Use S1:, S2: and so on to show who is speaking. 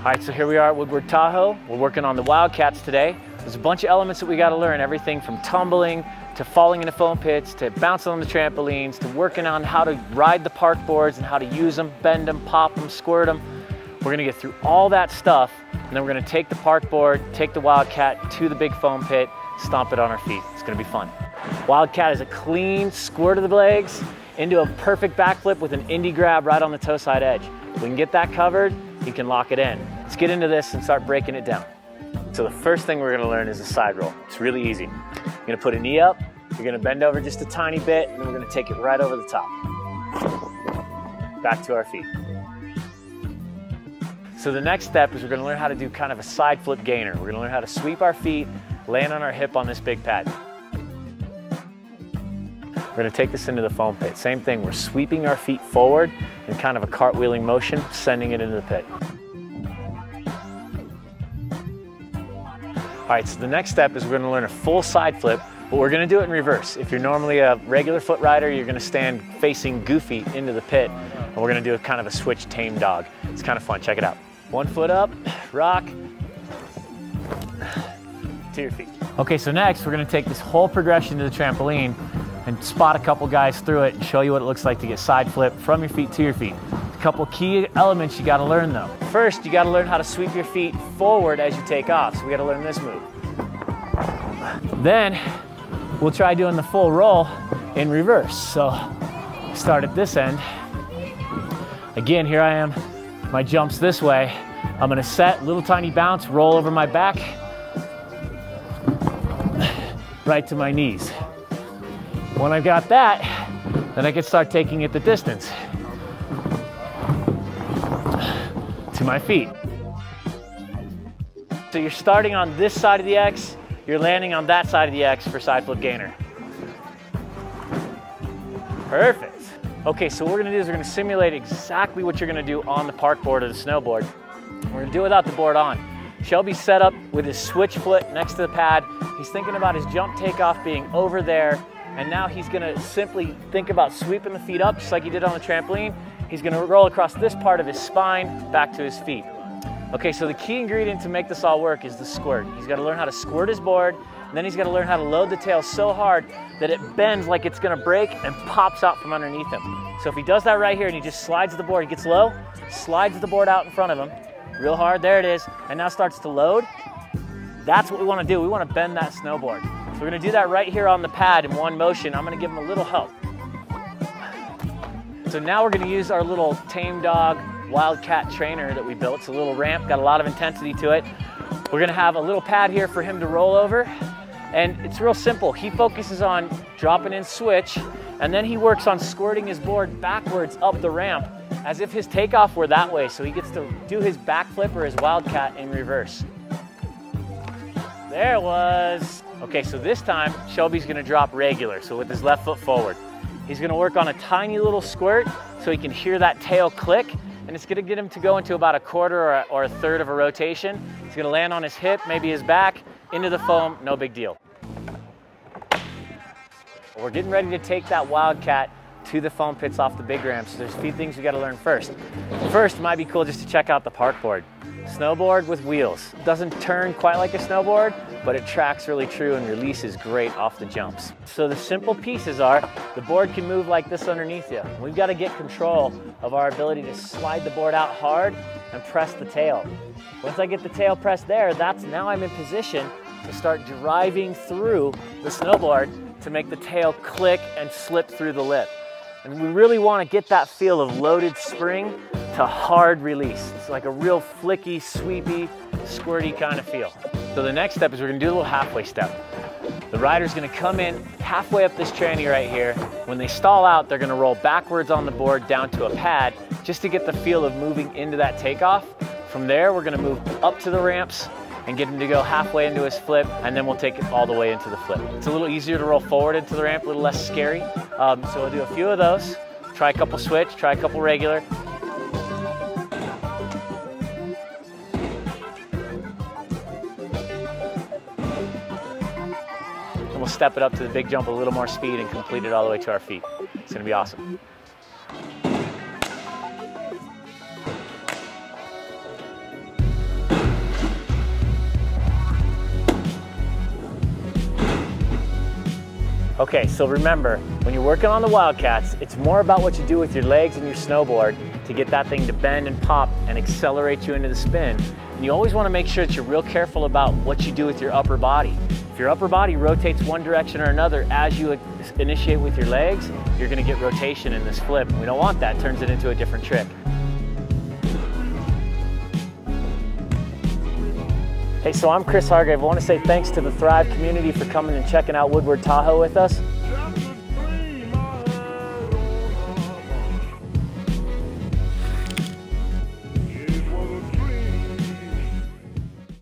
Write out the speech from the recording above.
S1: All right, so here we are at Woodward Tahoe. We're working on the Wildcats today. There's a bunch of elements that we got to learn, everything from tumbling to falling into foam pits, to bouncing on the trampolines, to working on how to ride the park boards and how to use them, bend them, pop them, squirt them. We're gonna get through all that stuff, and then we're gonna take the park board, take the Wildcat to the big foam pit, stomp it on our feet. It's gonna be fun. Wildcat is a clean squirt of the legs into a perfect backflip with an indie grab right on the toe side edge. If we can get that covered, you can lock it in. Let's get into this and start breaking it down. So the first thing we're gonna learn is a side roll. It's really easy. You're gonna put a knee up, you're gonna bend over just a tiny bit, and then we're gonna take it right over the top. Back to our feet. So the next step is we're gonna learn how to do kind of a side flip gainer. We're gonna learn how to sweep our feet, land on our hip on this big pad. We're gonna take this into the foam pit. Same thing, we're sweeping our feet forward in kind of a cartwheeling motion, sending it into the pit. All right, so the next step is we're gonna learn a full side flip, but we're gonna do it in reverse. If you're normally a regular foot rider, you're gonna stand facing goofy into the pit, and we're gonna do a kind of a switch tame dog. It's kind of fun, check it out. One foot up, rock, to your feet. Okay, so next we're gonna take this whole progression to the trampoline and spot a couple guys through it and show you what it looks like to get side flip from your feet to your feet. A couple key elements you gotta learn though. First, you gotta learn how to sweep your feet forward as you take off. So we gotta learn this move. Then, we'll try doing the full roll in reverse. So, start at this end. Again, here I am. My jump's this way. I'm gonna set, little tiny bounce, roll over my back, right to my knees. When I've got that, then I can start taking it the distance to my feet. So you're starting on this side of the X, you're landing on that side of the X for side flip gainer. Perfect. Okay, so what we're gonna do is we're gonna simulate exactly what you're gonna do on the park board or the snowboard. We're gonna do it without the board on. Shelby's set up with his switch foot next to the pad. He's thinking about his jump takeoff being over there, and now he's gonna simply think about sweeping the feet up just like he did on the trampoline. He's gonna roll across this part of his spine back to his feet. Okay, so the key ingredient to make this all work is the squirt. He's gotta learn how to squirt his board, and then he's gotta learn how to load the tail so hard that it bends like it's gonna break and pops out from underneath him. So if he does that right here and he just slides the board, he gets low, slides the board out in front of him, real hard, there it is, and now starts to load, that's what we wanna do. We wanna bend that snowboard. So we're gonna do that right here on the pad in one motion. I'm gonna give him a little help. So now we're gonna use our little tame dog Wildcat trainer that we built. It's a little ramp, got a lot of intensity to it. We're gonna have a little pad here for him to roll over, and it's real simple. He focuses on dropping in switch, and then he works on squirting his board backwards up the ramp as if his takeoff were that way, so he gets to do his backflip or his Wildcat in reverse. There it was. Okay, so this time, Shelby's gonna drop regular, so with his left foot forward. He's gonna work on a tiny little squirt so he can hear that tail click, and it's gonna get him to go into about a quarter or a third of a rotation. He's gonna land on his hip, maybe his back, into the foam, no big deal. We're getting ready to take that Wildcat to the foam pits off the big ramps. So there's a few things we gotta learn first. First, it might be cool just to check out the park board. Snowboard with wheels. Doesn't turn quite like a snowboard, but it tracks really true and releases great off the jumps. So the simple pieces are, the board can move like this underneath you. We've got to get control of our ability to slide the board out hard and press the tail. Once I get the tail pressed there, now I'm in position to start driving through the snowboard to make the tail click and slip through the lip. And we really want to get that feel of loaded spring to hard release. It's like a real flicky, sweepy, squirty kind of feel. So the next step is we're gonna do a little halfway step. The rider's gonna come in halfway up this tranny right here. When they stall out, they're gonna roll backwards on the board down to a pad just to get the feel of moving into that takeoff. From there, we're gonna move up to the ramps and get him to go halfway into his flip, and then we'll take it all the way into the flip. It's a little easier to roll forward into the ramp, a little less scary. So we'll do a few of those. Try a couple switch, try a couple regular. And we'll step it up to the big jump, a little more speed, and complete it all the way to our feet. It's gonna be awesome. Okay, so remember, when you're working on the Wildcats, it's more about what you do with your legs and your snowboard to get that thing to bend and pop and accelerate you into the spin. And you always want to make sure that you're real careful about what you do with your upper body. If your upper body rotates one direction or another as you initiate with your legs, you're going to get rotation in this flip. We don't want that, it turns it into a different trick. Hey, so I'm Chris Hargrave. I want to say thanks to the Thrive community for coming and checking out Woodward Tahoe with us.